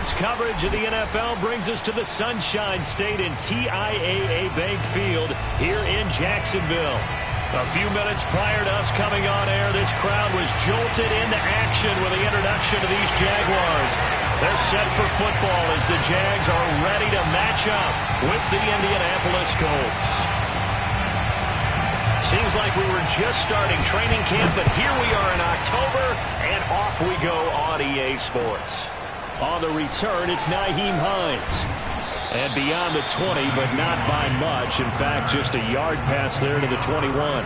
Sports coverage of the NFL brings us to the Sunshine State in TIAA Bank Field here in Jacksonville. A few minutes prior to us coming on air, this crowd was jolted into action with the introduction of these Jaguars. They're set for football as the Jags are ready to match up with the Indianapolis Colts. Seems like we were just starting training camp, but here we are in October, and off we go on EA Sports. On the return, it's Nyheim Hines. And beyond the 20, but not by much. In fact, just a yard pass there to the 21.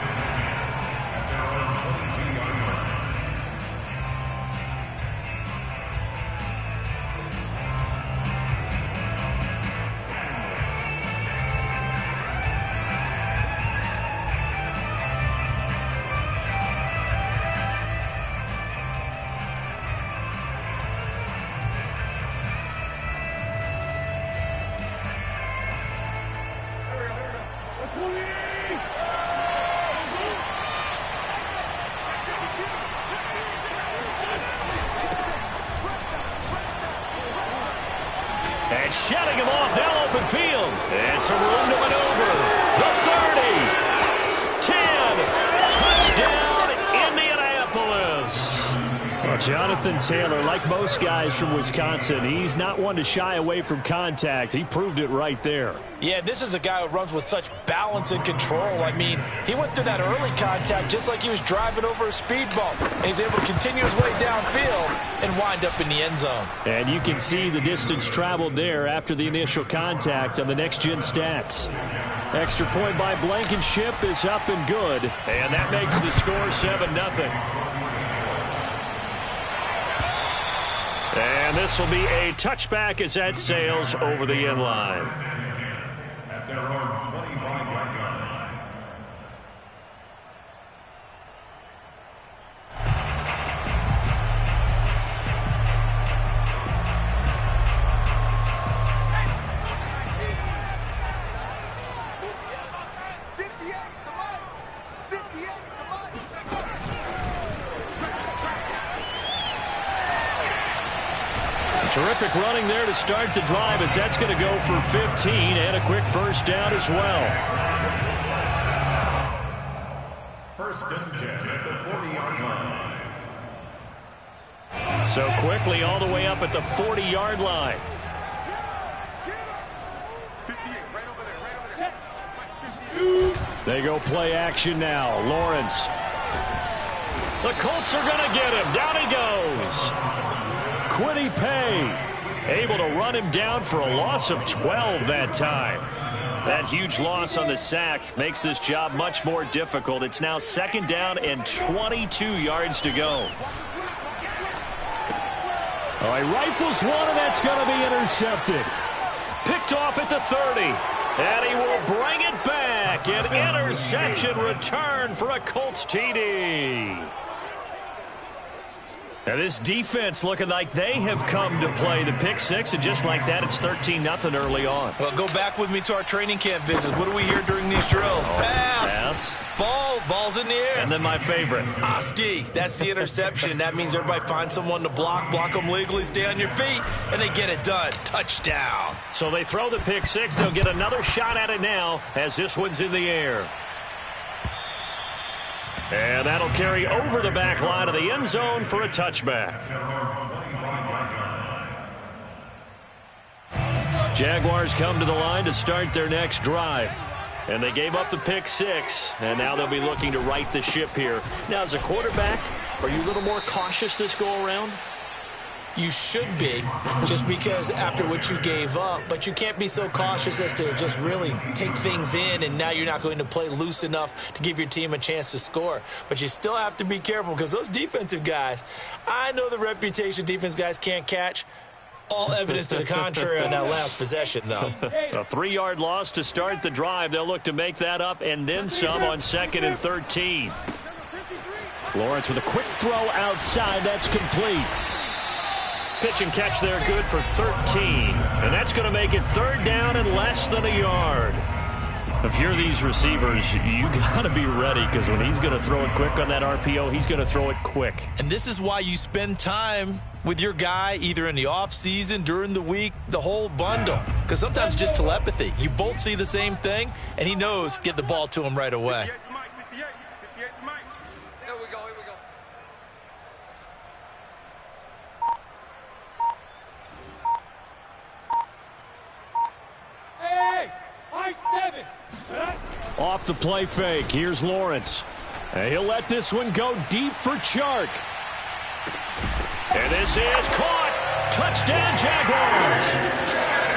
And shutting him off down open field. It's a room to maneuver. The 30. 10. Touchdown, Indianapolis. Well, Jonathan Taylor, like most guys from Wisconsin, he's not one to shy away from contact. He proved it right there. Yeah, this is a guy who runs with such balance and control. I mean, he went through that early contact just like he was driving over a speed bump. And he's able to continue his way downfield and wind up in the end zone. And you can see the distance traveled there after the initial contact on the next-gen stats. Extra point by Blankenship is up and good. And that makes the score 7-0. And this will be a touchback as that sails over the end line. At their own 25-yard line. Terrific running there to start the drive as that's going to go for 15 and a quick first down as well. First and 10 at the 40-yard line. So quickly all the way up at the 40-yard line. They go play action now. Lawrence. The Colts are going to get him. Down he goes. Kwity Paye able to run him down for a loss of 12 that time. That huge loss on the sack makes this job much more difficult. It's now second down and 22 yards to go. Oh, he rifles one, and that's going to be intercepted. Picked off at the 30. And he will bring it back. An interception return for a Colts TD. Now this defense looking like they have come to play. The pick six, and just like that, it's 13-0 early on. Well, go back with me to our training camp visits. What do we hear during these drills? Pass. Ball's in the air. And then my favorite. Oski. That's the interception. That means everybody finds someone to block them legally, stay on your feet, and they get it done. Touchdown. So they throw the pick six. They'll get another shot at it now as this one's in the air. And that'll carry over the back line of the end zone for a touchback. Jaguars come to the line to start their next drive. And they gave up the pick six, and now they'll be looking to right the ship here. Now, as a quarterback, are you a little more cautious this go-around? You should be, just because after what you gave up, but you can't be so cautious as to just really take things in, and now you're not going to play loose enough to give your team a chance to score. But you still have to be careful because those defensive guys, I know the reputation defense guys can't catch. All evidence to the contrary on that last possession, though. A 3-yard loss to start the drive. They'll look to make that up and then some on 2nd and 13. Lawrence with a quick throw outside. That's complete. Pitch and catch there, good for 13. And that's going to make it 3rd down and less than a yard. If you're these receivers, you got to be ready because when he's going to throw it quick on that RPO, he's going to throw it quick. And this is why you spend time with your guy either in the offseason, during the week, the whole bundle. Because sometimes it's just telepathy. You both see the same thing, and he knows get the ball to him right away. Off the play fake, here's Lawrence. And he'll let this one go deep for Chark. And this is caught. Touchdown, Jaguars.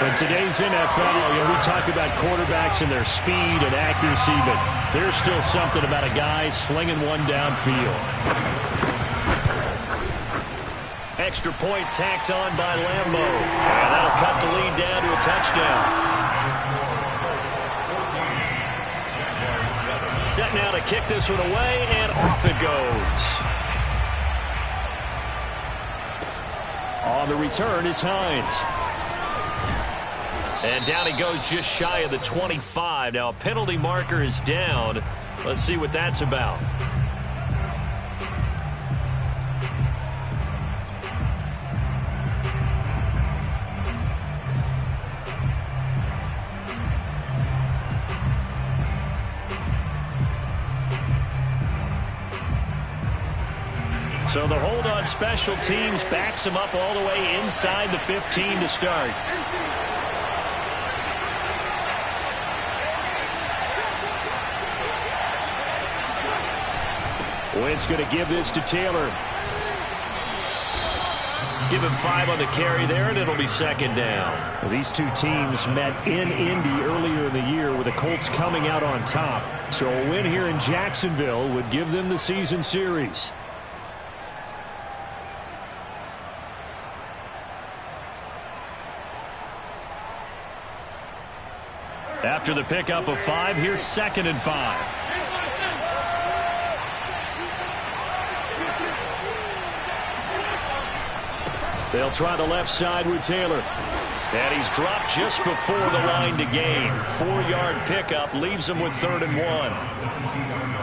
In today's NFL, we talk about quarterbacks and their speed and accuracy, but there's still something about a guy slinging one downfield. Extra point tacked on by Lambeau. And that'll cut the lead down to a touchdown. Set now to kick this one away, and off it goes. On the return is Hines. And down he goes just shy of the 25. Now a penalty marker is down. Let's see what that's about. So the hold on special teams backs him up all the way inside the 15 to start. Wentz going to give this to Taylor. Give him 5 on the carry there, and it'll be second down. Well, these two teams met in Indy earlier in the year with the Colts coming out on top. So a win here in Jacksonville would give them the season series. After the pickup of 5, here's 2nd and 5. They'll try the left side with Taylor. And he's dropped just before the line to gain. 4-yard pickup leaves him with 3rd and 1.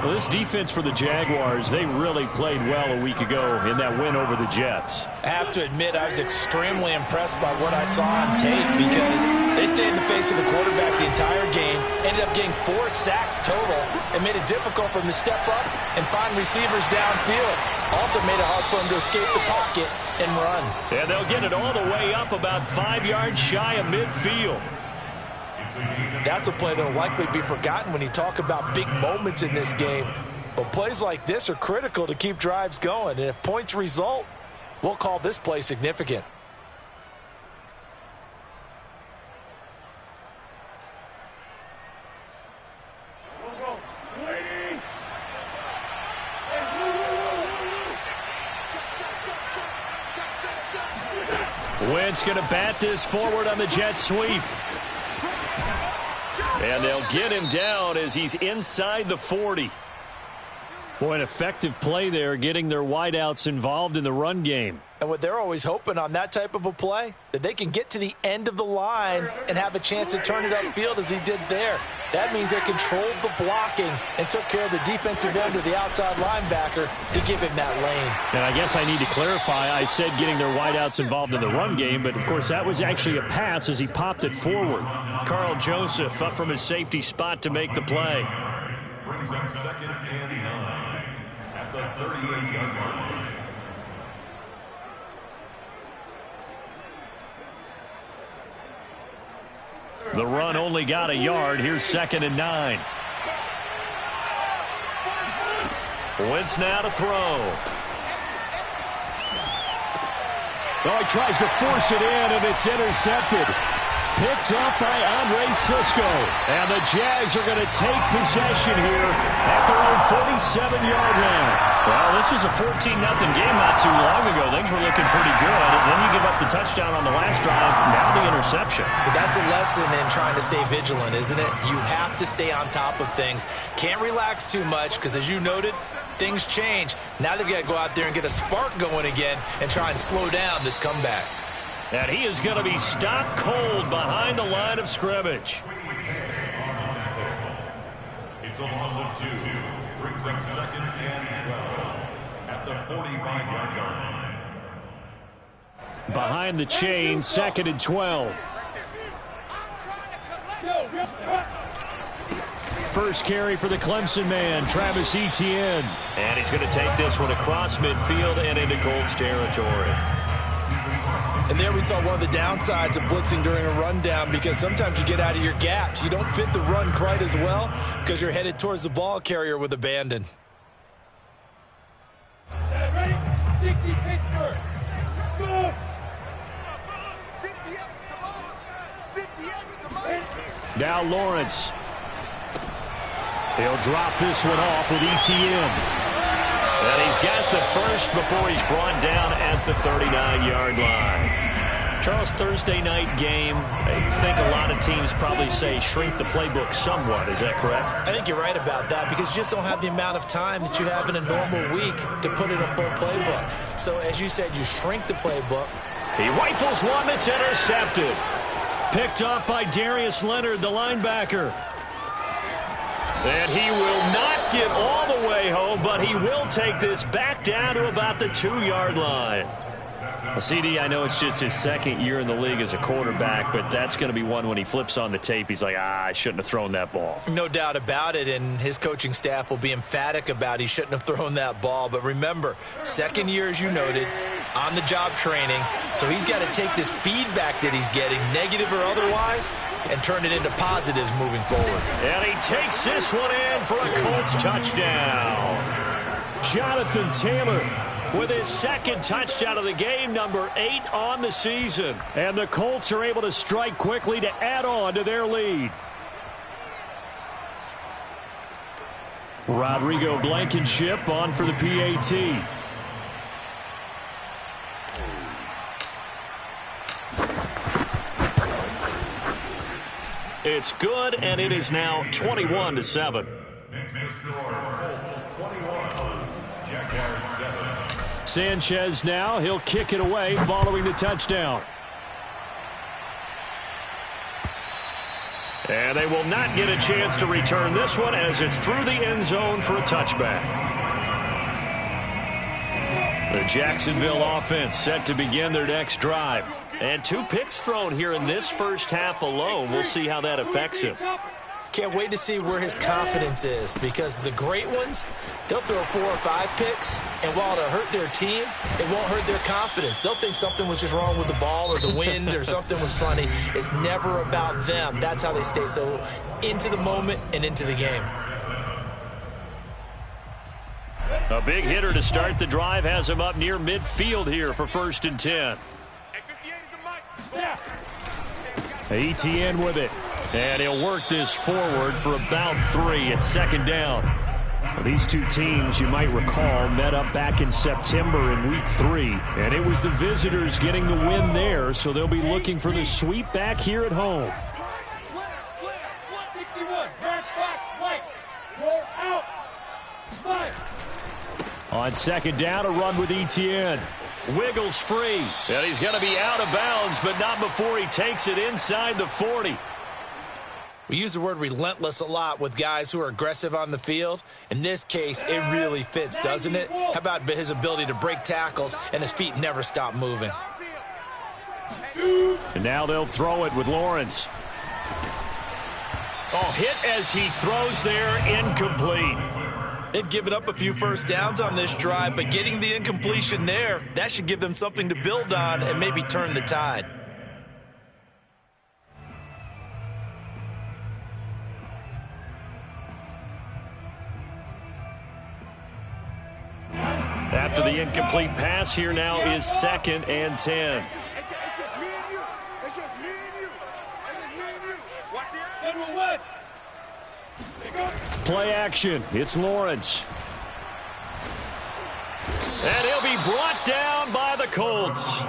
Well, this defense for the Jaguars, they really played well a week ago in that win over the Jets. I have to admit, I was extremely impressed by what I saw on tape because they stayed in the face of the quarterback the entire game, ended up getting 4 sacks total, and made it difficult for him to step up and find receivers downfield. Also made it hard for him to escape the pocket and run. And they'll get it all the way up about 5 yards shy of midfield. That's a play that will likely be forgotten when you talk about big moments in this game. But plays like this are critical to keep drives going. And if points result, we'll call this play significant. Wentz going to bat this forward on the jet sweep. And they'll get him down as he's inside the 40. Boy, an effective play there, getting their wideouts involved in the run game. And what they're always hoping on that type of a play, that they can get to the end of the line and have a chance to turn it upfield as he did there. That means they controlled the blocking and took care of the defensive end of the outside linebacker to give him that lane. And I guess I need to clarify, I said getting their wideouts involved in the run game, but of course that was actually a pass as he popped it forward. Carl Joseph up from his safety spot to make the play. Brings up 2nd and 9 at the 38-yard line. The run only got a yard. Here's 2nd and 9. Wentz now to throw. Oh, he tries to force it in, and it's intercepted. Picked up by Andre Cisco. And the Jags are going to take possession here at their own 47-yard line. Well, this was a 14-0 game not too long ago. Things were looking pretty good. And then you give up the touchdown on the last drive. Now the interception. So that's a lesson in trying to stay vigilant, isn't it? You have to stay on top of things. Can't relax too much because, as you noted, things change. Now they've got to go out there and get a spark going again and try and slow down this comeback. And he is going to be stopped cold behind the line of scrimmage. It's a loss of 2. Brings up 2nd and 12 at the 45-yard line. Behind the chain, 2nd and 12. First carry for the Clemson man, Travis Etienne. And he's going to take this one across midfield and into Colts territory. And there we saw one of the downsides of blitzing during a rundown, because sometimes you get out of your gaps. You don't fit the run quite as well because you're headed towards the ball carrier with abandon. Ready? 60 Pittsburgh. Go! Now Lawrence. He'll drop this one off with Etienne. And he's got the first before he's brought down at the 39-yard line. Charles, Thursday night game, I think a lot of teams probably say shrink the playbook somewhat. Is that correct? I think you're right about that, because you just don't have the amount of time that you have in a normal week to put in a full playbook. So, as you said, you shrink the playbook. He rifles one that's intercepted. Picked up by Darius Leonard, the linebacker. And he will not get all the way home, but he will take this back down to about the 2-yard line. Well, CD, I know it's just his second year in the league as a quarterback, but that's going to be one when he flips on the tape, he's like, I shouldn't have thrown that ball. No doubt about it, and his coaching staff will be emphatic about he shouldn't have thrown that ball. But remember, second year, as you noted, on-the-job training, so he's got to take this feedback that he's getting, negative or otherwise, and turn it into positives moving forward. And he takes this one in for a Colts touchdown. Jonathan Taylor with his second touchdown of the game, number 8 on the season. And the Colts are able to strike quickly to add on to their lead. Rodrigo Blankenship on for the PAT. It's good, and it is now 21-7. Next to score, Colts 21, Jaguars 7. Sanchez now, he'll kick it away following the touchdown. And they will not get a chance to return this one as it's through the end zone for a touchback. The Jacksonville offense set to begin their next drive. And 2 picks thrown here in this first half alone. We'll see how that affects him. Can't wait to see where his confidence is, because the great ones, they'll throw 4 or 5 picks, and while it'll hurt their team, it won't hurt their confidence. They'll think something was just wrong with the ball or the wind or something was funny. It's never about them. That's how they stay so into the moment and into the game. A big hitter to start the drive has him up near midfield here for 1st and 10. Etienne with it. And he'll work this forward for about 3 at 2nd down. Well, these two teams, you might recall, met up back in September in Week 3. And it was the visitors getting the win there, so they'll be looking for the sweep back here at home. 61, match box, white, roll out, 5. On 2nd down, a run with Etienne. Wiggles free. And he's going to be out of bounds, but not before he takes it inside the 40. We use the word relentless a lot with guys who are aggressive on the field. In this case, it really fits, doesn't it? How about his ability to break tackles and his feet never stop moving? And now they'll throw it with Lawrence. Oh, hit as he throws there, incomplete. They've given up a few first downs on this drive, but getting the incompletion there, that should give them something to build on and maybe turn the tide. After the incomplete pass, here now is 2nd and 10. It's just me and you. It's just me and you. It's just me and you. Watch the General West. Play action. It's Lawrence. And he'll be brought down by the Colts.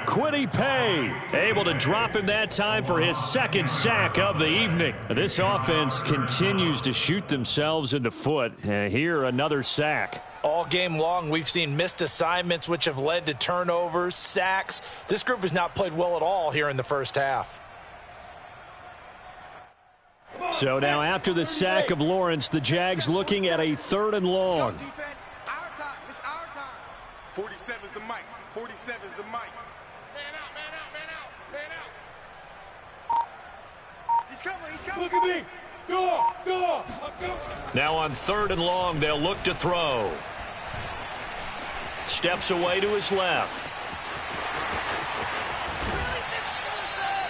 Kwity Paye able to drop him that time for his 2nd sack of the evening. This offense continues to shoot themselves in the foot. Here, another sack. All game long, we've seen missed assignments, which have led to turnovers, sacks. This group has not played well at all here in the first half. So now after the sack of Lawrence, the Jags looking at a 3rd and long. Defense, our time. It's our time. 47's the mic. 47's the mic. Man out, man out, man out, man out. He's coming, he's coming. Look at me. Go, go, go. Now on 3rd and long, they'll look to throw. Steps away to his left.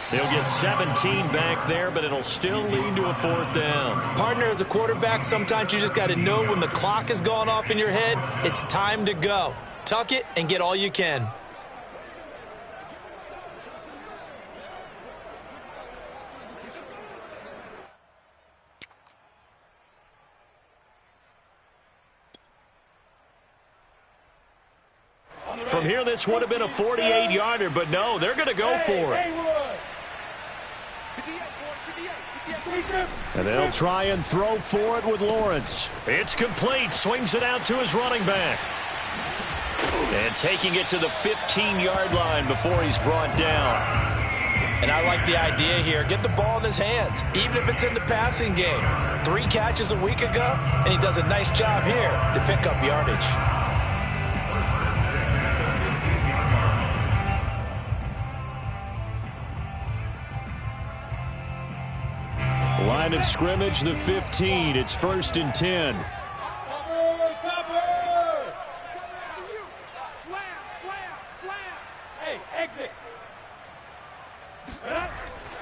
He'll get 17 back there, but it'll still lead to a 4th down. Partner, as a quarterback, sometimes you just got to know when the clock has gone off in your head, it's time to go. Tuck it and get all you can. From here, this would have been a 48-yarder, but no, they're going to go for it. And they'll try and throw for it with Lawrence. It's complete. Swings it out to his running back. And taking it to the 15-yard line before he's brought down. And I like the idea here. Get the ball in his hands, even if it's in the passing game. 3 catches a week ago, and he does a nice job here to pick up yardage. Line of scrimmage, the 15. It's 1st and 10. Hey, exit.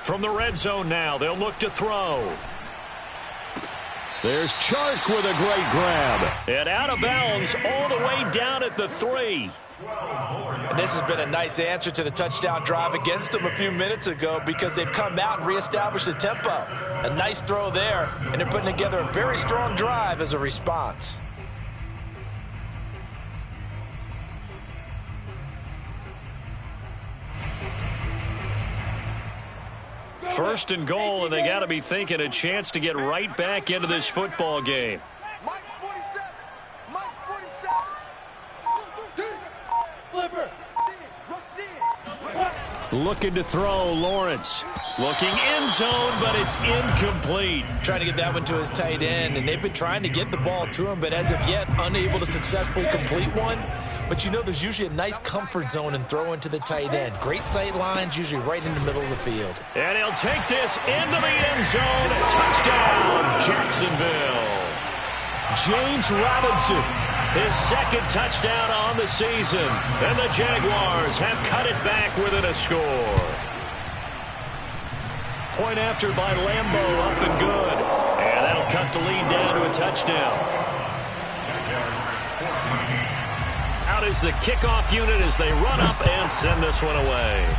From the red zone now, they'll look to throw. There's Chark with a great grab. And out of bounds all the way down at the 3. And this has been a nice answer to the touchdown drive against them a few minutes ago because they've come out and reestablished the tempo. A nice throw there, and they're putting together a very strong drive as a response. First and goal, and they got to be thinking a chance to get right back into this football game. Mike's 47. Mike's 47. Flipper. Looking to throw, Lawrence. Looking end zone, but it's incomplete. Trying to get that one to his tight end, and they've been trying to get the ball to him, but as of yet, unable to successfully complete one. But you know there's usually a nice comfort zone in throwing to the tight end. Great sight lines, usually right in the middle of the field. And he'll take this into the end zone. Touchdown, Jacksonville. James Robinson, his 2nd touchdown on the season. And the Jaguars have cut it back within a score. Point after by Lambeau, up and good. And that'll cut the lead down to a touchdown. Out is the kickoff unit as they run up and send this one away.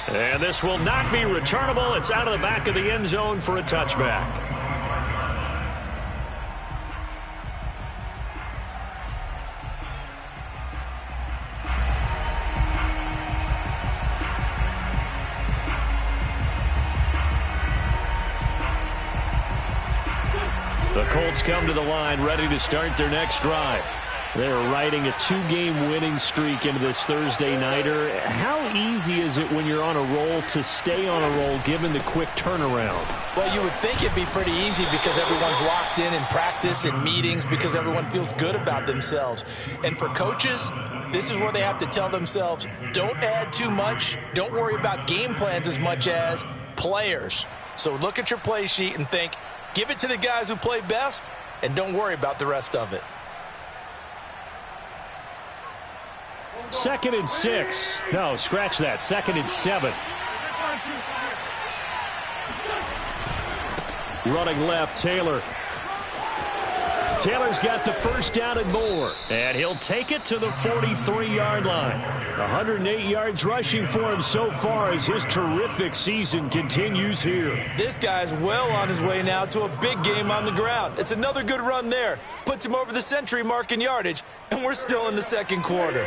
And this will not be returnable. It's out of the back of the end zone for a touchback. The Colts come to the line ready to start their next drive. They're riding a 2-game winning streak into this Thursday nighter. How easy is it when you're on a roll to stay on a roll given the quick turnaround? Well, you would think it'd be pretty easy because everyone's locked in practice and meetings because everyone feels good about themselves. And for coaches, this is where they have to tell themselves, don't add too much. Don't worry about game plans as much as players. So look at your play sheet and think, give it to the guys who play best, and don't worry about the rest of it. 2nd and 6. No, scratch that. 2nd and 7. Running left, Taylor. Taylor's got the 1st down and more. And he'll take it to the 43-yard line. 108 yards rushing for him so far as his terrific season continues here. This guy's well on his way now to a big game on the ground. It's another good run there. Puts him over the century mark in yardage, and we're still in the 2nd quarter.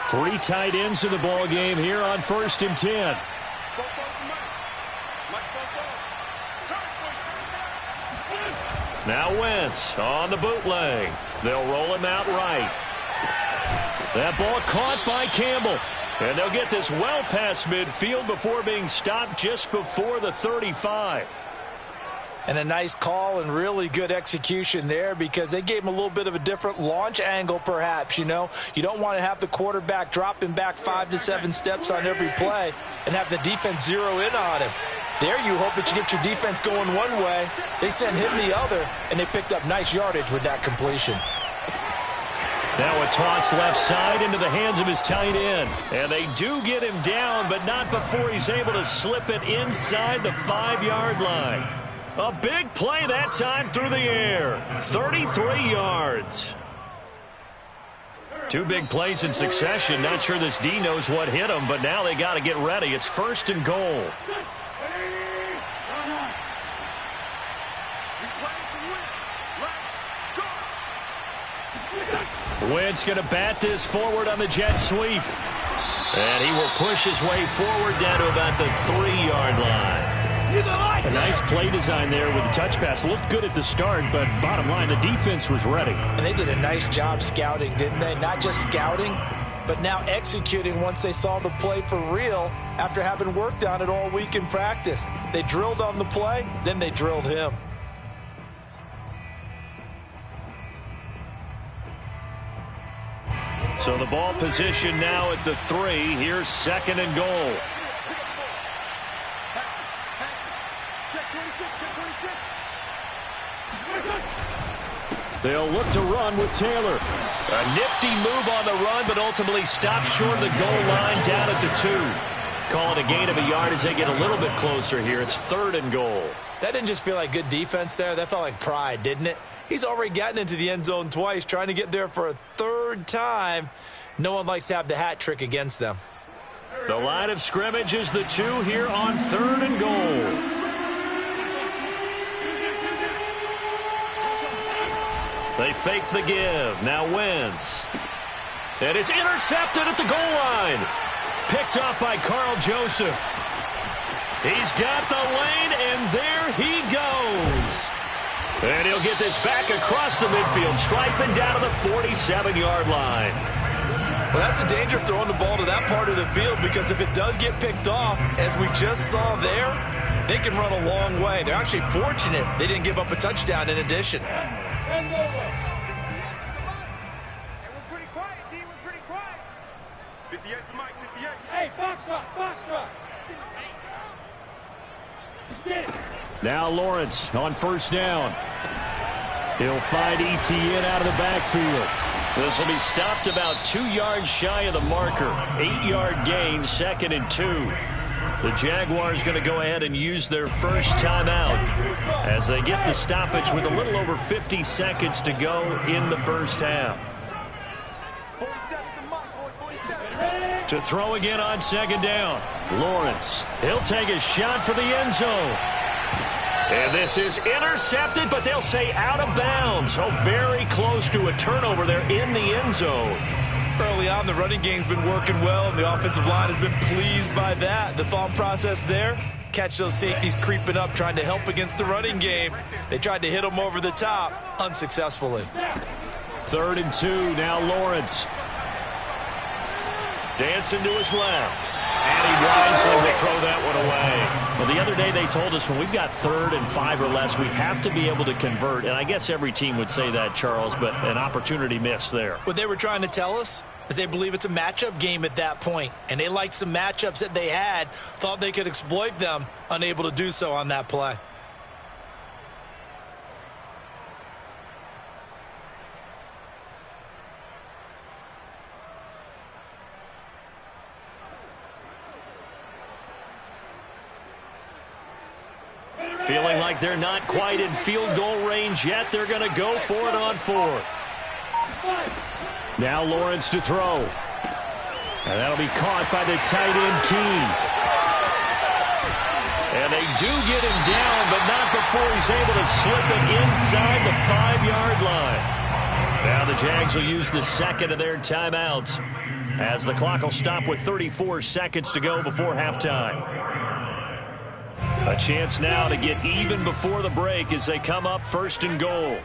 3 tight ends in the ball game here on 1st and 10. Now Wentz on the bootleg. They'll roll him out right. That ball caught by Campbell. And they'll get this well past midfield before being stopped just before the 35. And a nice call and really good execution there because they gave him a little bit of a different launch angle perhaps, you know. You don't want to have the quarterback dropping back 5 to 7 steps on every play and have the defense zero in on him. There you hope that you get your defense going one way. They sent him the other, and they picked up nice yardage with that completion. Now a toss left side into the hands of his tight end. And they do get him down, but not before he's able to slip it inside the 5-yard line. A big play that time through the air. 33 yards. 2 big plays in succession. Not sure this D knows what hit him, but now they got to get ready. It's 1st and goal. Wentz going to bat this forward on the jet sweep. And he will push his way forward down to about the 3-yard line. A nice play design there with the touch pass. Looked good at the start, but bottom line, the defense was ready. And they did a nice job scouting, didn't they? Not just scouting, but now executing once they saw the play for real after having worked on it all week in practice. They drilled on the play, then they drilled him. So the ball position now at the 3. Here's 2nd and goal. They'll look to run with Taylor. A nifty move on the run, but ultimately stopped short of the goal line down at the 2. Call it a gain of a yard as they get a little bit closer here. It's 3rd and goal. That didn't just feel like good defense there. That felt like pride, didn't it? He's already gotten into the end zone twice, trying to get there for a 3rd time. No one likes to have the hat trick against them. The line of scrimmage is the 2 here on 3rd and goal. They fake the give. Now Wentz. And it's intercepted at the goal line. Picked off by Carl Joseph. He's got the lane, and there he goes. And he'll get this back across the midfield, striping down to the 47-yard line. Well, that's the danger of throwing the ball to that part of the field, because if it does get picked off, as we just saw there, they can run a long way. They're actually fortunate they didn't give up a touchdown in addition. Hey, we're pretty quiet, D. We're pretty quiet. 58 for Mike, 58. Hey, box drop. Get it. Now Lawrence on 1st down. He'll find Etienne out of the backfield. This will be stopped about 2 yards shy of the marker. 8-yard gain, 2nd and 2. The Jaguars going to go ahead and use their first timeout as they get the stoppage with a little over 50 seconds to go in the first half. To throw again on 2nd down. Lawrence, he'll take a shot for the end zone. And this is intercepted, but they'll say out of bounds. So very close to a turnover there in the end zone. Early on, the running game's been working well, and the offensive line has been pleased by that. The thought process there, catch those safeties creeping up, trying to help against the running game. They tried to hit them over the top, unsuccessfully. 3rd and 2, now Lawrence. Dancing to his left. And he wisely will throw that one away. Well, the other day they told us when we've got 3rd and 5 or less, we have to be able to convert. And I guess every team would say that, Charles, but an opportunity missed there. What they were trying to tell us is they believe it's a matchup game at that point. And they liked some matchups that they had, thought they could exploit them, unable to do so on that play. Feeling like they're not quite in field goal range yet. They're going to go for it on 4th. Now Lawrence to throw. And that'll be caught by the tight end, Key. And they do get him down, but not before he's able to slip it inside the 5-yard line. Now the Jags will use the 2nd of their timeouts as the clock will stop with 34 seconds to go before halftime. A chance now to get even before the break as they come up 1st and goal.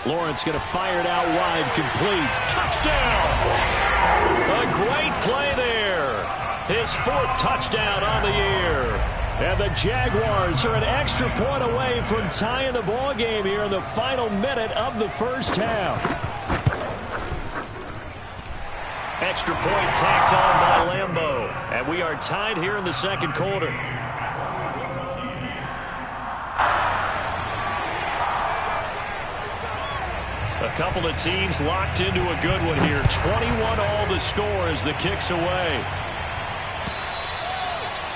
Lawrence going to fire it out wide, complete. Touchdown! A great play there. His 4th touchdown on the year. And the Jaguars are an extra point away from tying the ball game here in the final minute of the first half. Extra point tacked on by Lambeau. And we are tied here in the second quarter. A couple of teams locked into a good one here. 21 all the score as the kick's away.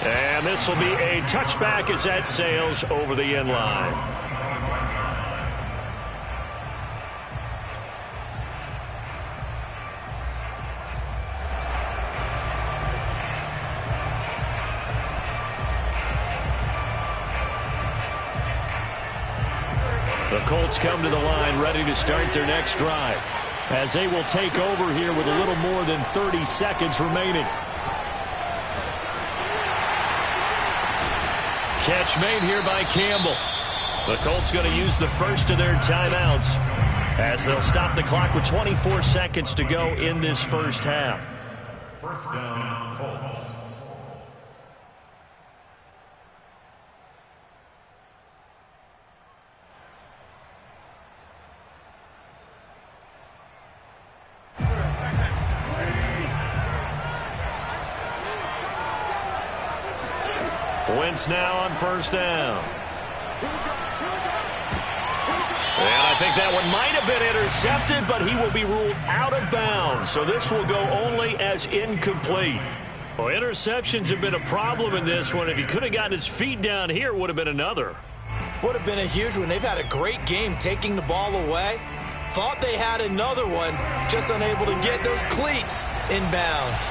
And this will be a touchback as that sails over the end line. The Colts come to the line ready to start their next drive as they will take over here with a little more than 30 seconds remaining. Catch made here by Campbell. The Colts going to use the first of their timeouts as they'll stop the clock with 24 seconds to go in this first half. First down, Colts. Wentz now on first down. And I think that one might have been intercepted, but he will be ruled out of bounds. So this will go only as incomplete. Well, interceptions have been a problem in this one. If he could have gotten his feet down here, it would have been another. Would have been a huge one. They've had a great game taking the ball away. Thought they had another one, just unable to get those cleats in bounds.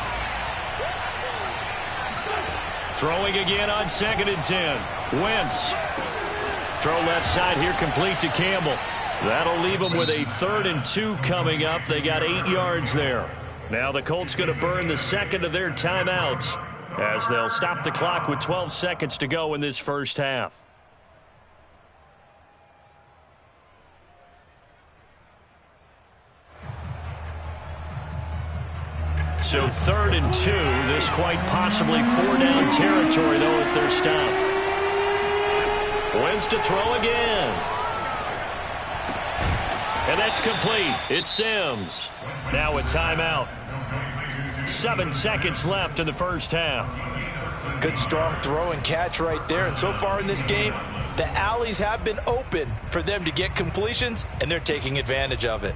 Throwing again on 2nd and 10. Wentz. Throw left side here, complete to Campbell. That'll leave them with a 3rd and 2 coming up. They got 8 yards there. Now the Colts going to burn the second of their timeouts as they'll stop the clock with 12 seconds to go in this first half. So 3rd and 2. This quite possibly 4-down territory, though, if they're stopped. Wentz to throw again. And that's complete. It's Sims. Now a timeout. 7 seconds left in the first half. Good strong throw and catch right there. And so far in this game, the alleys have been open for them to get completions, and they're taking advantage of it.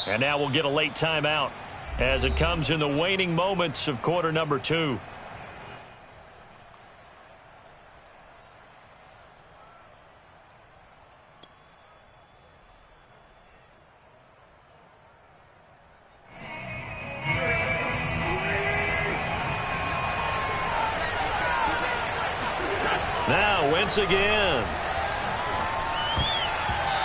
And now we'll get a late timeout as it comes in the waning moments of quarter number 2. Now Wentz again.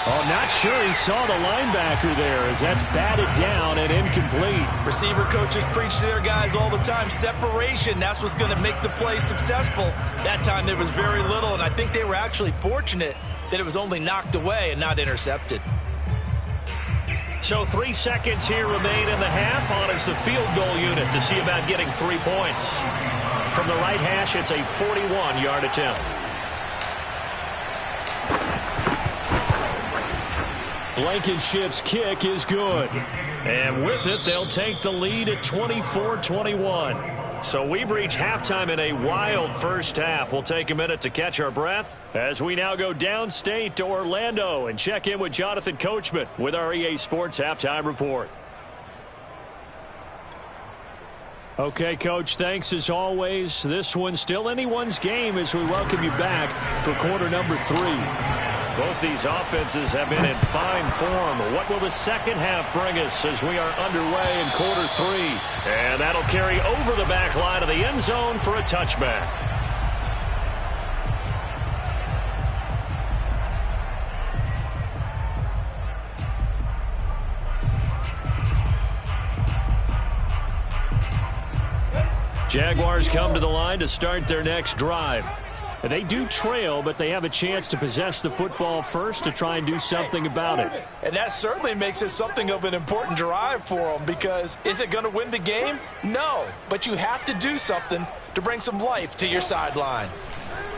Oh, not sure he saw the linebacker there as that's batted down and incomplete. Receiver coaches preach to their guys all the time. Separation, that's what's going to make the play successful. That time there was very little, and I think they were actually fortunate that it was only knocked away and not intercepted. So 3 seconds here remain in the half on as the field goal unit to see about getting 3 points. From the right hash, it's a 41-yard attempt. Blankenship's kick is good. And with it, they'll take the lead at 24-21. So we've reached halftime in a wild first half. We'll take a minute to catch our breath as we now go downstate to Orlando and check in with Jonathan Coachman with our EA Sports Halftime Report. Okay, Coach, thanks as always. This one's still anyone's game as we welcome you back for quarter number 3. Both these offenses have been in fine form. What will the second half bring us as we are underway in quarter 3? And that'll carry over the back line of the end zone for a touchback. Jaguars come to the line to start their next drive. They do trail, but they have a chance to possess the football first to try and do something about it. And that certainly makes it something of an important drive for them, because is it going to win the game? No, but you have to do something to bring some life to your sideline.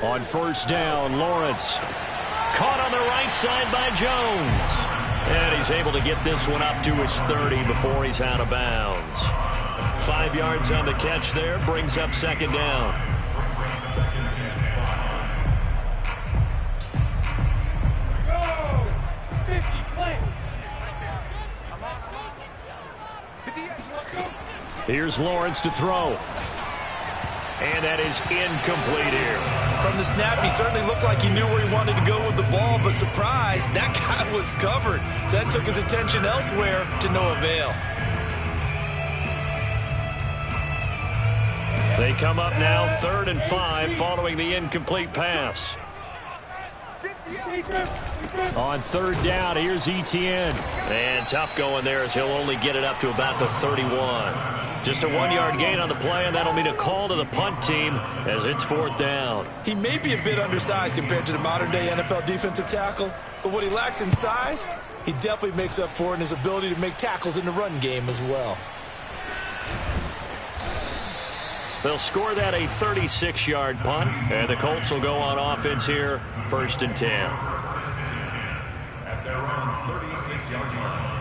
On first down, Lawrence. Caught on the right side by Jones. And he's able to get this one up to his 30 before he's out of bounds. 5 yards on the catch there, brings up second down. Here's Lawrence to throw. And that is incomplete here. From the snap, he certainly looked like he knew where he wanted to go with the ball, but surprise, that guy was covered. So that took his attention elsewhere to no avail. They come up now 3rd and 5 following the incomplete pass. On 3rd down, here's Etienne. And tough going there as he'll only get it up to about the 31. Just a 1-yard gain on the play, and that'll mean a call to the punt team as it's 4th down. He may be a bit undersized compared to the modern-day NFL defensive tackle, but what he lacks in size, he definitely makes up for it in his ability to make tackles in the run game as well. They'll score that a 36-yard punt, and the Colts will go on offense here, 1st and 10. At their own 36-yard line.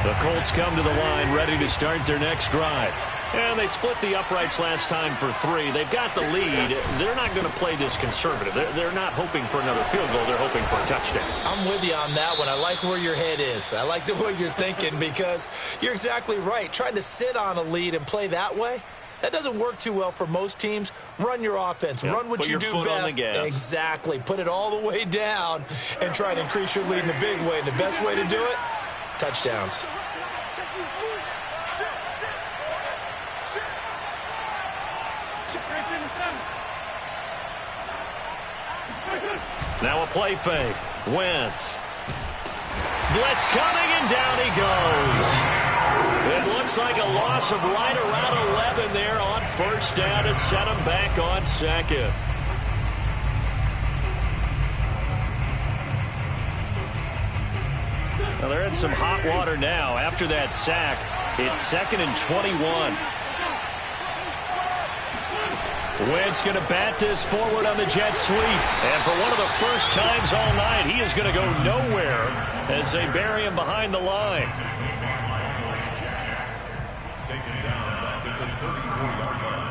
The Colts come to the line ready to start their next drive. And they split the uprights last time for 3. They've got the lead. They're not going to play this conservative. They're not hoping for another field goal. They're hoping for a touchdown. I'm with you on that one. I like where your head is. I like the way you're thinking, because you're exactly right. Trying to sit on a lead and play that way, that doesn't work too well for most teams. Run your offense. Yep, run what you do best. Exactly. Put it all the way down and try to increase your lead in a big way. And the best way to do it, touchdowns. Now a play fake. Wentz. Blitz coming, and down he goes. It looks like a loss of right around 11 there on 1st down to set him back on 2nd. Well, they're in some hot water now. After that sack, it's 2nd and 21. Wentz going to bat this forward on the jet sweep. And for one of the first times all night, he is going to go nowhere as they bury him behind the line. Taken down back at the 34-yard line.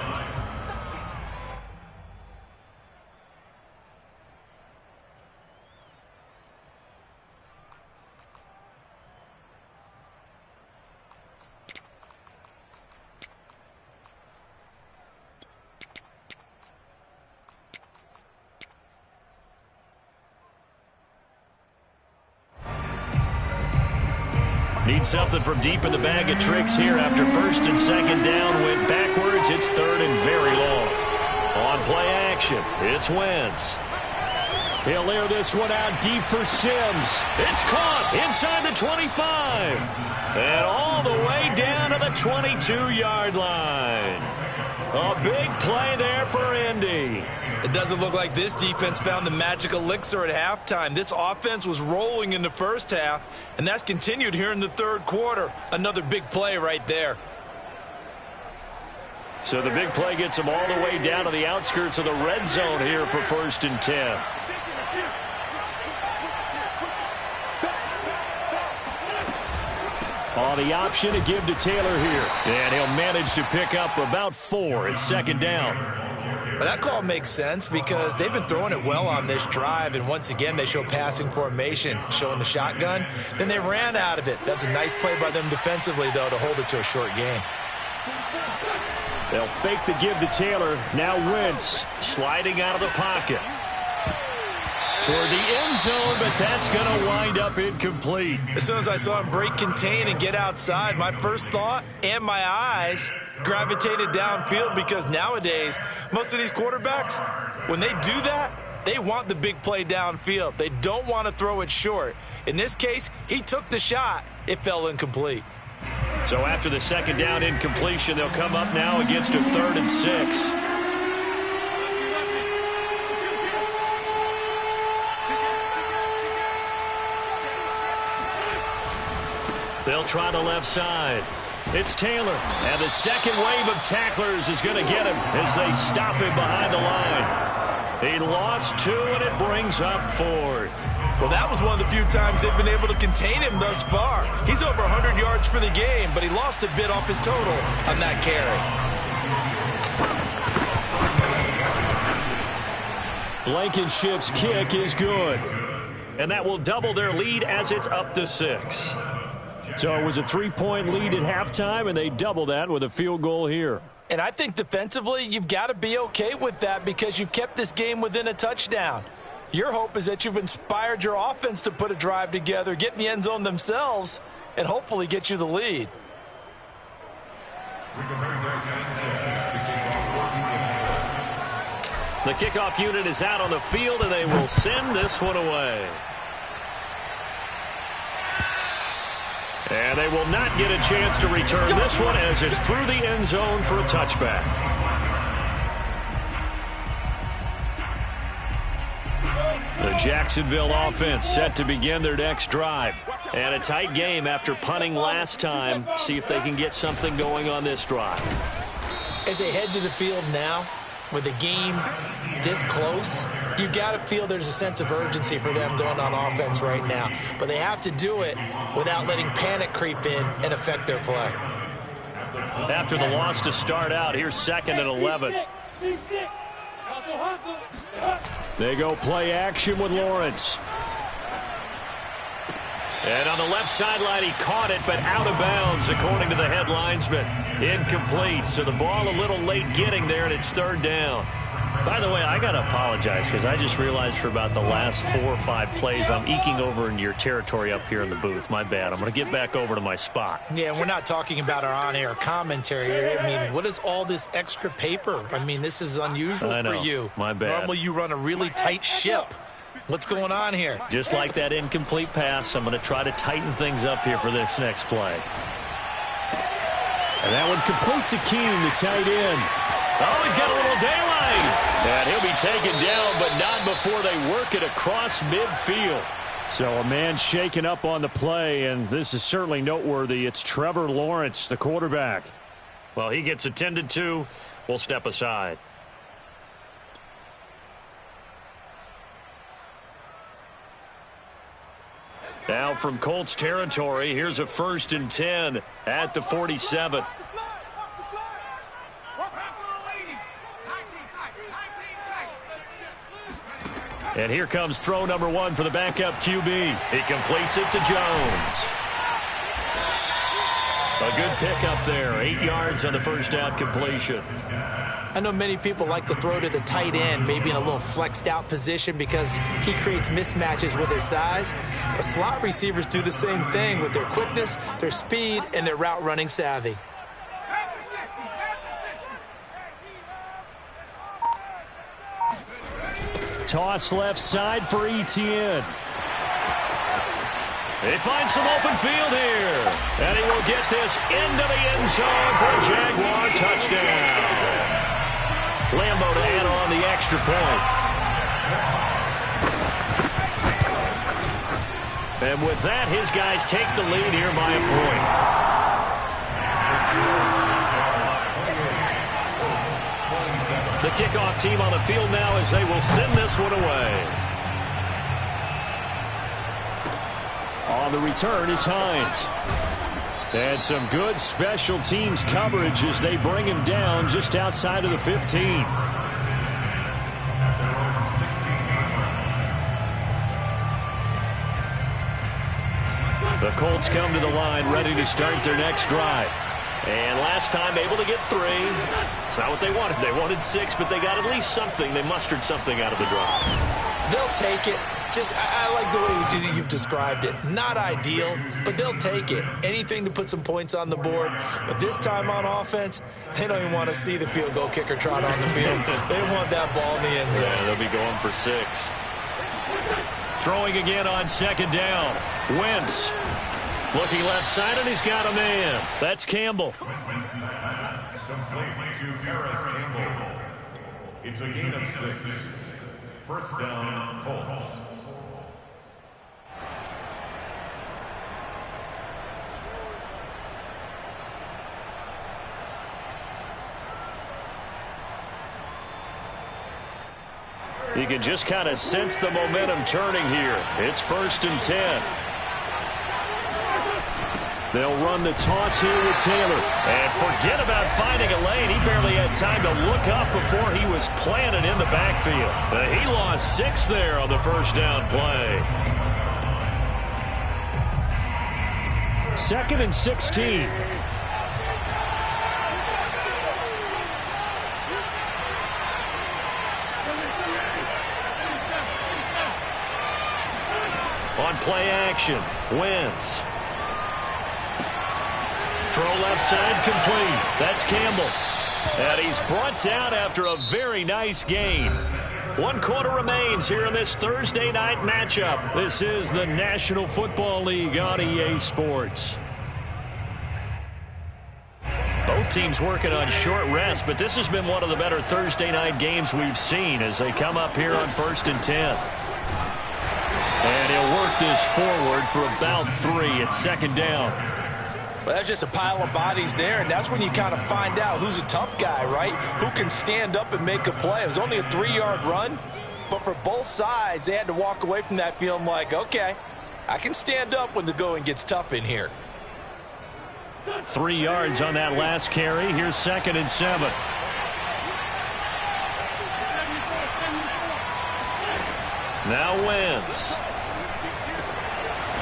Need something from deep in the bag of tricks here after 1st and 2nd down. Went backwards. It's 3rd and very long. On play action, it's Wentz. He'll air this one out deep for Sims. It's caught inside the 25. And all the way down to the 22-yard line. A big play there for Indy. It doesn't look like this defense found the magic elixir at halftime. This offense was rolling in the first half, and that's continued here in the 3rd quarter. Another big play right there. So the big play gets them all the way down to the outskirts of the red zone here for 1st and 10. On the option to give to Taylor here. And he'll manage to pick up about 4. It's 2nd down. But that call makes sense because they've been throwing it well on this drive, and once again they show passing formation, showing the shotgun. Then they ran out of it. That's a nice play by them defensively, though, to hold it to a short gain. They'll fake the give to Taylor. Now Wentz sliding out of the pocket. Toward the end zone, but that's going to wind up incomplete. As soon as I saw him break contain and get outside, my first thought and my eyes gravitated downfield, because nowadays, most of these quarterbacks, when they do that, they want the big play downfield. They don't want to throw it short. In this case, he took the shot. It fell incomplete. So after the second down incompletion, they'll come up now against a 3rd and 6. They'll try the left side. It's Taylor, and the second wave of tacklers is going to get him as they stop him behind the line. He lost 2, and it brings up 4th. Well, that was one of the few times they've been able to contain him thus far. He's over 100 yards for the game, but he lost a bit off his total on that carry. Blankenship's kick is good, and that will double their lead as it's up to 6. So it was a 3-point lead at halftime, and they double that with a field goal here. And I think defensively, you've got to be okay with that because you've kept this game within a touchdown. Your hope is that you've inspired your offense to put a drive together, get in the end zone themselves, and hopefully get you the lead. The kickoff unit is out on the field, and they will send this one away. And they will not get a chance to return this one as it's through the end zone for a touchback. The Jacksonville offense set to begin their next drive. And a tight game after punting last time. See if they can get something going on this drive. As they head to the field now, with the game this close, you've got to feel there's a sense of urgency for them going on offense right now. But they have to do it without letting panic creep in and affect their play. After the loss to start out, here's 2nd and 11. They go play action with Lawrence. And on the left sideline, he caught it, but out of bounds, according to the head linesman. Incomplete, so the ball a little late getting there, and it's 3rd down. By the way, I got to apologize because I just realized for about the last 4 or 5 plays, I'm eking over into your territory up here in the booth. My bad. I'm going to get back over to my spot. Yeah, we're not talking about our on-air commentary here. I mean, what is all this extra paper? I mean, this is unusual for you. My bad. Normally you run a really tight ship. What's going on here? Just like that incomplete pass, I'm going to try to tighten things up here for this next play. And that one complete to Keene, the tight end. Oh, he's got a little daylight. And he'll be taken down, but not before they work it across midfield. So a man shaken up on the play, and this is certainly noteworthy. It's Trevor Lawrence, the quarterback. Well, he gets attended to. We'll step aside. Now from Colts territory, here's a 1st and 10 at the 47. And here comes throw number 1 for the backup QB. He completes it to Jones. A good pickup there. 8 yards on the first down completion. I know many people like to throw to the tight end, maybe in a little flexed out position because he creates mismatches with his size. But slot receivers do the same thing with their quickness, their speed, and their route running savvy. Toss left side for Etienne. They find some open field here. And he will get this into the end zone for a Jaguar touchdown. Lambo to add on the extra point. And with that, his guys take the lead here by a point. The kickoff team on the field now as they will send this one away. On the return is Hines. And some good special teams coverage as they bring him down just outside of the 15. The Colts come to the line ready to start their next drive. And last time able to get 3. It's not what they wanted. They wanted 6, but they got at least something. They mustered something out of the drive. They'll take it. I like the way you've described it. Not ideal, but they'll take it. Anything to put some points on the board. But this time on offense, they don't even want to see the field goal kicker trot on the field. They want that ball in the end zone. Yeah, they'll be going for 6. Throwing again on second down. Wentz looking left side, and he's got a man. That's Campbell. Complete to Paris Campbell. It's a gain of 6. First down, Colts. You can just kind of sense the momentum turning here. It's 1st and 10. They'll run the toss here with Taylor. And forget about finding a lane. He barely had time to look up before he was planted in the backfield. He lost 6 there on the first down play. 2nd and 16. On play action, Wentz. Throw left side complete. That's Campbell. And he's brought down after a very nice gain. 1 quarter remains here in this Thursday night matchup. This is the National Football League on EA Sports. Both teams working on short rest, but this has been one of the better Thursday night games we've seen as they come up here on 1st and 10. And he'll work this forward for about 3 at 2nd down. Well, that's just a pile of bodies there, and that's when you kind of find out who's a tough guy, right? Who can stand up and make a play. It was only a 3-yard run, but for both sides, they had to walk away from that feeling like, okay, I can stand up when the going gets tough in here. 3 yards on that last carry. Here's 2nd and 7. Now Wentz.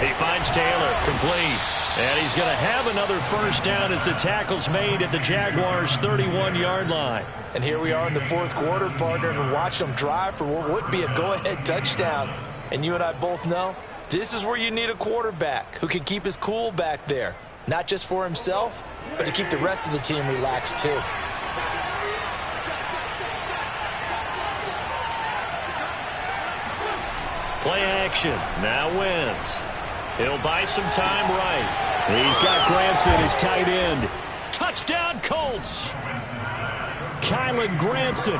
He finds Taylor, complete. And he's going to have another first down as the tackle's made at the Jaguars' 31-yard line. And here we are in the 4th quarter, partner, and watch them drive for what would be a go-ahead touchdown. And you and I both know this is where you need a quarterback who can keep his cool back there. Not just for himself, but to keep the rest of the team relaxed too. Play action. Now Wentz. He'll buy some time right. He's got Granson, his tight end. Touchdown, Colts. Kylen Granson,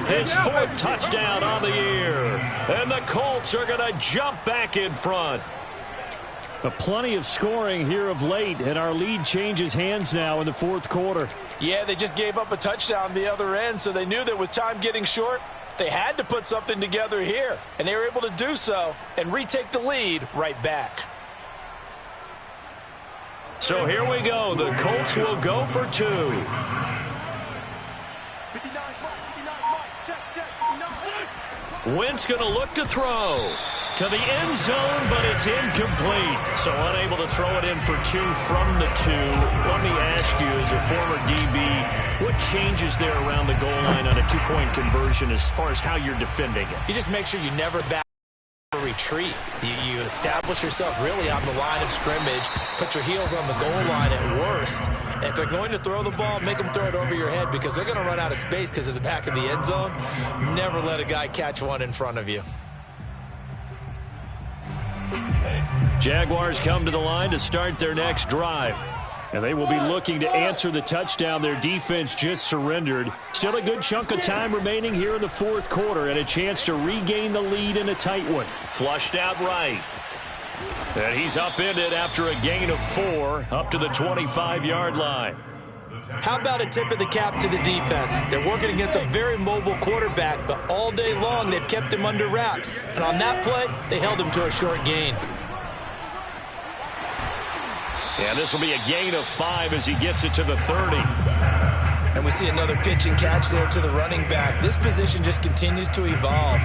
his 4th touchdown on the year. And the Colts are going to jump back in front. Plenty of scoring here of late, and our lead changes hands now in the 4th quarter. Yeah, they just gave up a touchdown the other end, so they knew that with time getting short, they had to put something together here. And they were able to do so and retake the lead right back. So here we go. The Colts will go for 2. 59, Wentz going to look to throw to the end zone, but it's incomplete. So unable to throw it in for 2 from the 2. Let me ask you, as a former DB, what changes there around the goal line on a 2-point conversion as far as how you're defending it? You just make sure you never back or retreat. You establish yourself really on the line of scrimmage, put your heels on the goal line at worst. And if they're going to throw the ball, make them throw it over your head because they're going to run out of space because of the back of the end zone. Never let a guy catch one in front of you. Jaguars come to the line to start their next drive. And they will be looking to answer the touchdown their defense just surrendered. Still a good chunk of time remaining here in the 4th quarter and a chance to regain the lead in a tight one. Flushed out right. And he's upended after a gain of 4 up to the 25-yard line. How about a tip of the cap to the defense? They're working against a very mobile quarterback, but all day long they've kept him under wraps. And on that play, they held him to a short gain. And this will be a gain of 5 as he gets it to the 30. And we see another pitch and catch there to the running back. This position just continues to evolve.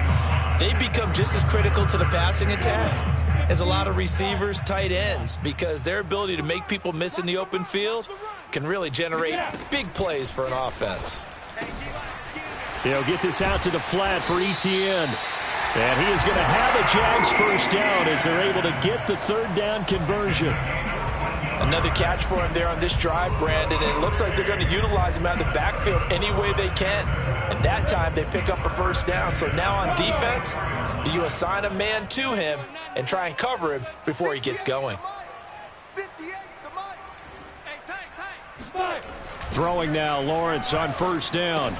They become just as critical to the passing attack as a lot of receivers, tight ends, because their ability to make people miss in the open field can really generate big plays for an offense. They'll get this out to the flat for Etienne. And he is going to have a Jags first down as they're able to get the third down conversion. Another catch for him there on this drive, Brandon, and it looks like they're going to utilize him out of the backfield any way they can. And that time they pick up a first down. So now on defense, do you assign a man to him and try and cover him before he gets going? Throwing now, Lawrence on first down.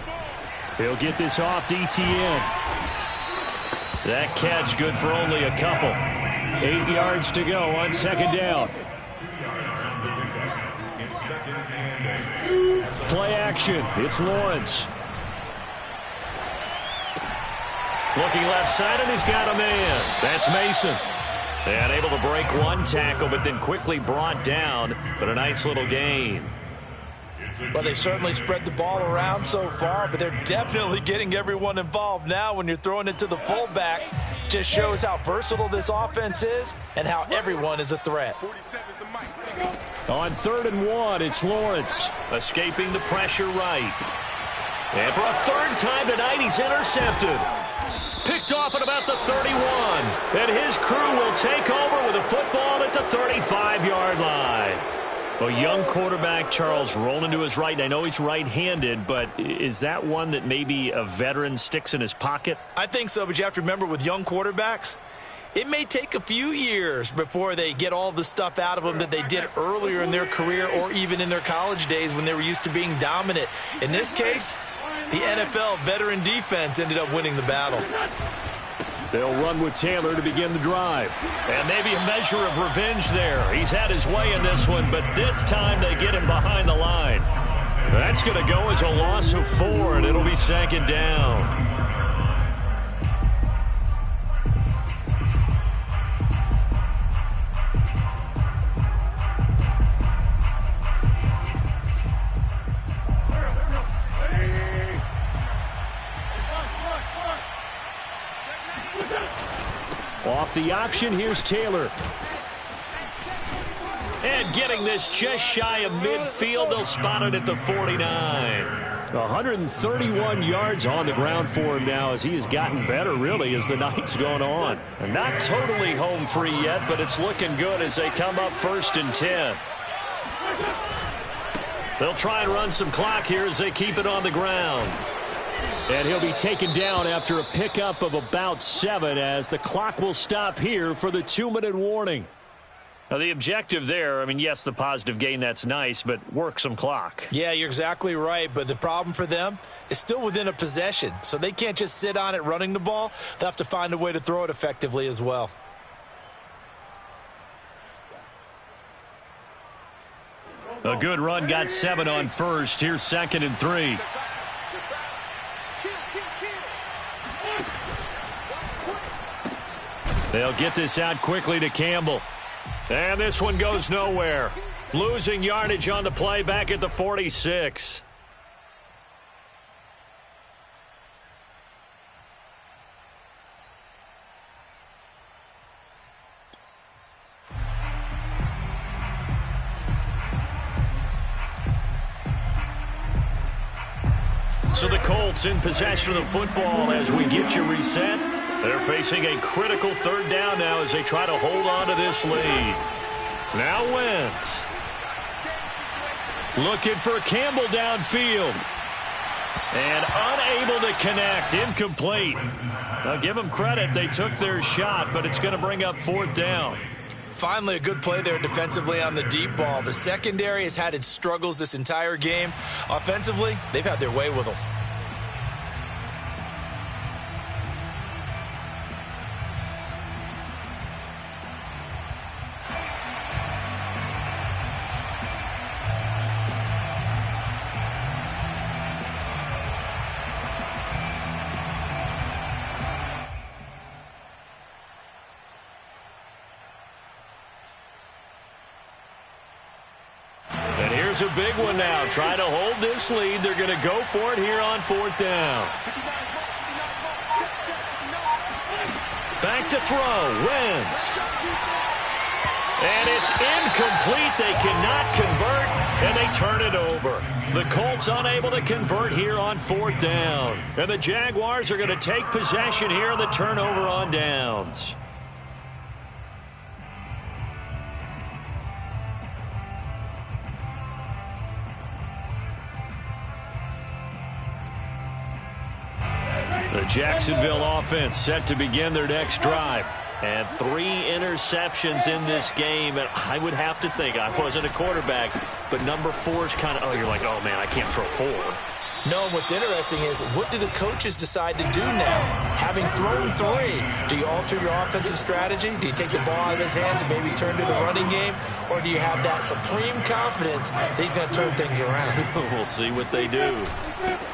He'll get this off to Etienne. That catch good for only a couple. 8 yards to go on second down. Play action. It's Lawrence. Looking left side, and he's got a man. That's Mason. And able to break one tackle, but then quickly brought down. But a nice little gain. Well, they certainly spread the ball around so far, but they're definitely getting everyone involved now when you're throwing it to the fullback. Just shows how versatile this offense is and how everyone is a threat. On 3rd and 1, it's Lawrence. Escaping the pressure right. And for a third time tonight, he's intercepted. Picked off at about the 31. And his crew will take over with a football at the 35-yard line. A young quarterback, Charles, rolling to his right. And I know he's right-handed, but is that one that maybe a veteran sticks in his pocket? I think so, but you have to remember with young quarterbacks, it may take a few years before they get all the stuff out of them that they did earlier in their career or even in their college days when they were used to being dominant. In this case, the NFL veteran defense ended up winning the battle. They'll run with Taylor to begin the drive. And maybe a measure of revenge there. He's had his way in this one, but this time they get him behind the line. That's going to go as a loss of 4, and it'll be second down. Off the option, here's Taylor. And getting this just shy of midfield, they'll spot it at the 49. 131 yards on the ground for him now as he has gotten better, really, as the night's gone on. And not totally home free yet, but it's looking good as they come up 1st and 10. They'll try and run some clock here as they keep it on the ground. And he'll be taken down after a pickup of about 7 as the clock will stop here for the 2-minute warning. Now, the objective there, I mean, yes, the positive gain, that's nice, but work some clock. Yeah, you're exactly right, but the problem for them is still within a possession, so they can't just sit on it running the ball. They'll have to find a way to throw it effectively as well. A good run, got 7 on first. Here's 2nd and 3. They'll get this out quickly to Campbell. And this one goes nowhere. Losing yardage on the play back at the 46. So the Colts in possession of the football as we get you reset. They're facing a critical 3rd down now as they try to hold on to this lead. Now Wentz. Looking for Campbell downfield. And unable to connect. Incomplete. Now give them credit. They took their shot, but it's going to bring up 4th down. Finally, a good play there defensively on the deep ball. The secondary has had its struggles this entire game. Offensively, they've had their way with them. A big one now. Try to hold this lead. They're going to go for it here on 4th down. Back to throw. Wentz. And it's incomplete. They cannot convert. and they turn it over. The Colts unable to convert here on 4th down. And the Jaguars are going to take possession here on the turnover on downs. The Jacksonville offense set to begin their next drive. And 3 interceptions in this game. And I would have to think, I wasn't a quarterback, but number 4 is kind of, you're like, oh, man, I can't throw 4. No, what's interesting is, what do the coaches decide to do now? Having thrown 3, do you alter your offensive strategy? Do you take the ball out of his hands and maybe turn to the running game? Or do you have that supreme confidence that he's going to turn things around? We'll see what they do.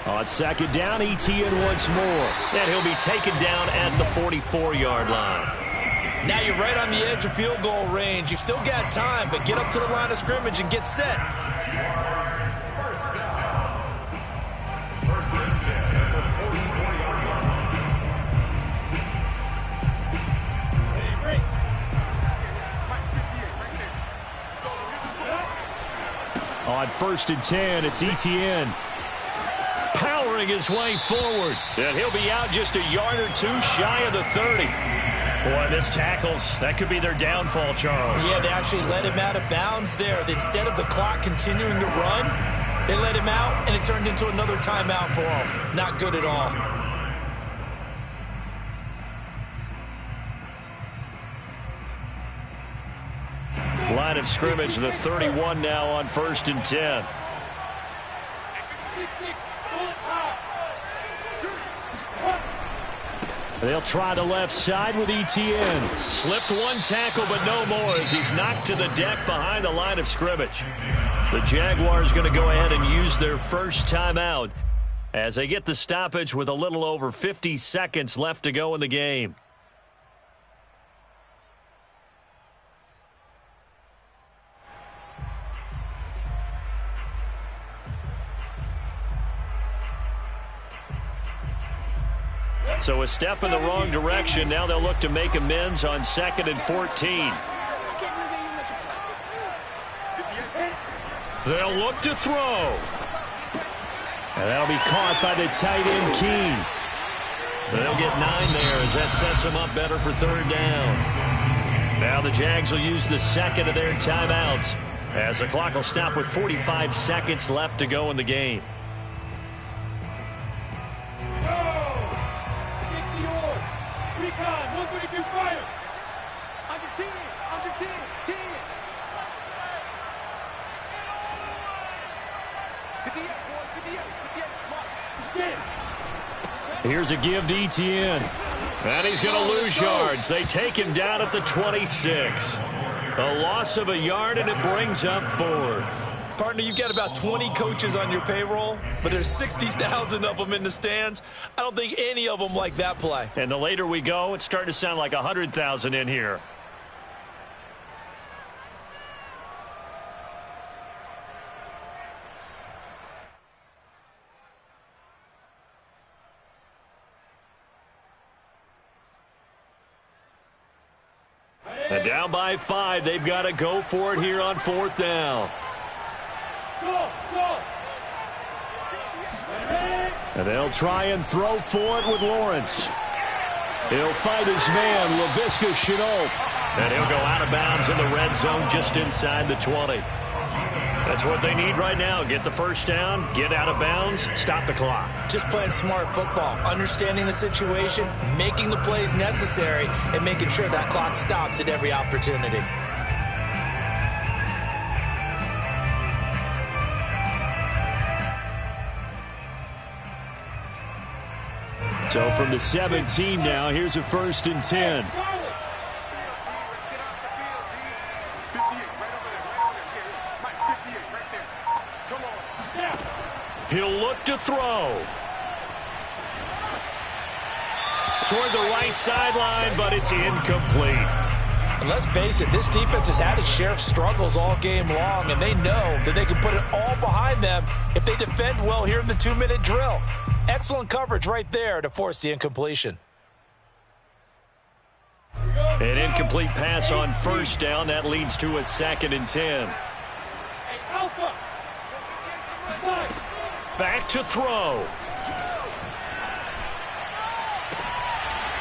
On 2nd down, Etienne once more. And he'll be taken down at the 44-yard line. Now you're right on the edge of field goal range. You've still got time, but get up to the line of scrimmage and get set. First down. First and 10 at the 44-yard line. On 1st and 10, it's Etienne. Powering his way forward. And he'll be out just a yard or 2 shy of the 30. Boy, this tackles. That could be their downfall, Charles. Yeah, they actually let him out of bounds there. Instead of the clock continuing to run, they let him out, and it turned into another timeout for him. Not good at all. Line of scrimmage, the 31 now on 1st and 10. They'll try the left side with Etienne. Slipped 1 tackle, but no more as he's knocked to the deck behind the line of scrimmage. The Jaguars going to go ahead and use their first timeout as they get the stoppage with a little over 50 seconds left to go in the game. So a step in the wrong direction. Now they'll look to make amends on 2nd and 14. They'll look to throw. And that'll be caught by the tight end, Keene. They'll get 9 there as that sets them up better for 3rd down. Now the Jags will use the 2nd of their timeouts as the clock will stop with 45 seconds left to go in the game. Here's a give to Etienne. And he's going to lose yards. They take him down at the 26. A loss of a yard, and it brings up 4th. Partner, you've got about 20 coaches on your payroll, but there's 60,000 of them in the stands. I don't think any of them like that play. And the later we go, it's starting to sound like 100,000 in here. And down by 5, they've got to go for it here on 4th down. And they'll try and throw for it with Lawrence. He'll fight his man, Laviska Shenault. And he'll go out of bounds in the red zone just inside the 20. That's what they need right now. Get the first down, get out of bounds, stop the clock. Just playing smart football, understanding the situation, making the plays necessary, and making sure that clock stops at every opportunity. So from the 17 now, here's a 1st and 10. He'll look to throw. Toward the right sideline, but it's incomplete. And let's face it, this defense has had its share of struggles all game long, and they know that they can put it all behind them if they defend well here in the 2-minute drill. Excellent coverage right there to force the incompletion. An incomplete pass on 1st down. That leads to a 2nd and 10. Hey, Alpha, Back to throw.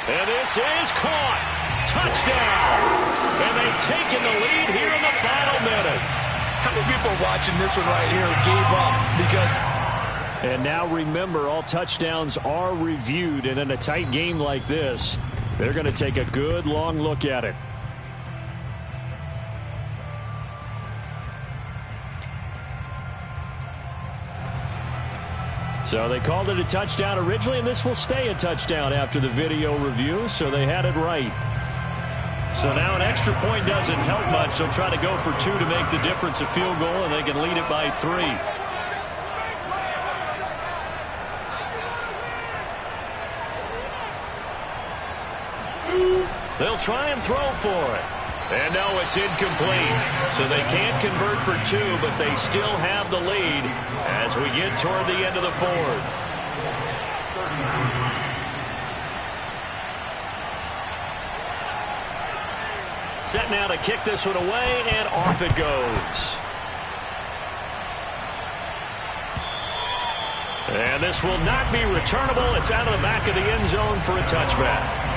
And this is caught. Touchdown. And they've taken the lead here in the final minute. How many people are watching this one right here who gave up because... And now remember, all touchdowns are reviewed, and in a tight game like this, they're going to take a good long look at it. So they called it a touchdown originally, and this will stay a touchdown after the video review, so they had it right. So now an extra point doesn't help much. They'll try to go for 2 to make the difference a field goal, and they can lead it by 3. They'll try and throw for it. And no, it's incomplete. So they can't convert for 2, but they still have the lead as we get toward the end of the 4th. Set now to kick this one away, and off it goes. And this will not be returnable. It's out of the back of the end zone for a touchback.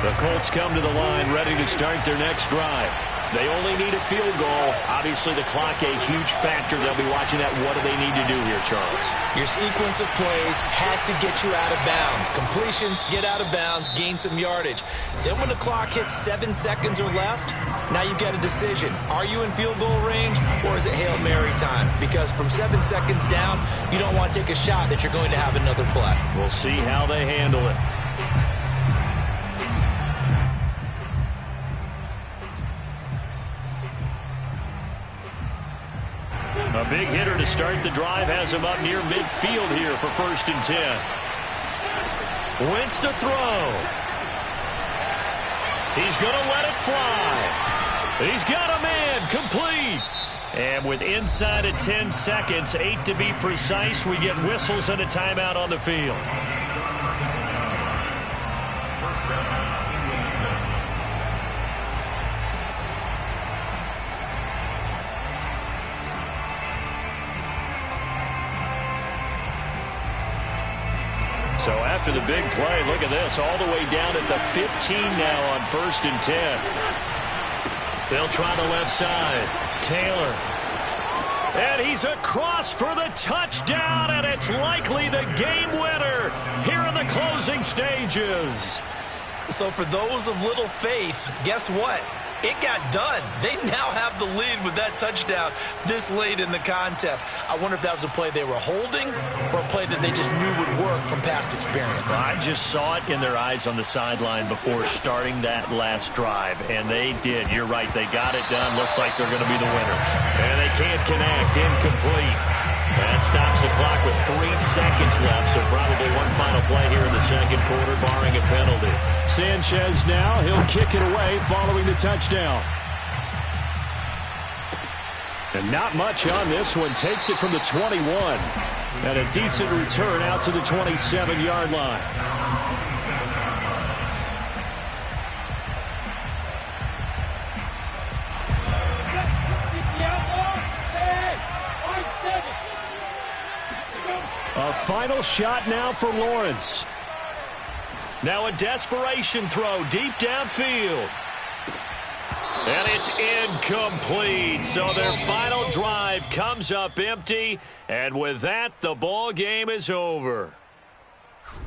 The Colts come to the line ready to start their next drive. They only need a field goal. Obviously, the clock a huge factor. They'll be watching that. What do they need to do here, Charles? Your sequence of plays has to get you out of bounds. Completions, get out of bounds, gain some yardage. Then when the clock hits 7 seconds or left, now you get a decision. Are you in field goal range, or is it Hail Mary time? Because from 7 seconds down, you don't want to take a shot that you're going to have another play. We'll see how they handle it. A big hitter to start the drive has him up near midfield here for 1st and 10. Wentz to throw. He's going to let it fly. He's got a man, complete. And with inside of 10 seconds, 8 to be precise, we get whistles and a timeout on the field. So after the big play, look at this, all the way down at the 15 now on 1st and 10. They'll try the left side. Taylor. And he's across for the touchdown, and it's likely the game winner here in the closing stages. So for those of little faith, guess what? It got done. They now have the lead with that touchdown this late in the contest. I wonder if that was a play they were holding or a play that they just knew would work from past experience. I just saw it in their eyes on the sideline before starting that last drive, and they did. You're right. They got it done. Looks like they're going to be the winners. And they can't connect. Incomplete. That stops the clock with 3 seconds left, so probably one final play here in the second quarter, barring a penalty. Sanchez now, he'll kick it away following the touchdown. And not much on this one. Takes it from the 21. And a decent return out to the 27-yard line. A final shot now for Lawrence. Now a desperation throw deep downfield. And it's incomplete. So their final drive comes up empty. And with that, the ball game is over.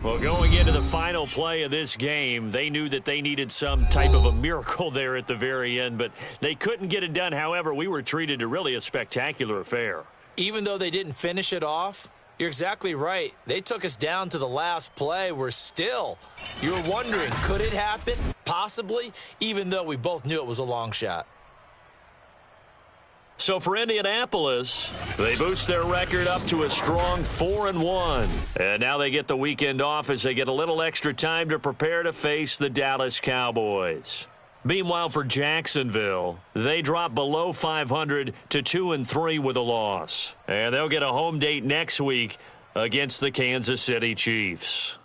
Well, going into the final play of this game, they knew that they needed some type of a miracle there at the very end, but they couldn't get it done. However, we were treated to really a spectacular affair. Even though they didn't finish it off, you're exactly right. They took us down to the last play. We're still, you were wondering, could it happen? Possibly, even though we both knew it was a long shot. So for Indianapolis, they boost their record up to a strong 4-1. And now they get the weekend off as they get a little extra time to prepare to face the Dallas Cowboys. Meanwhile, for Jacksonville, they drop below 500 to 2-3 with a loss. And they'll get a home date next week against the Kansas City Chiefs.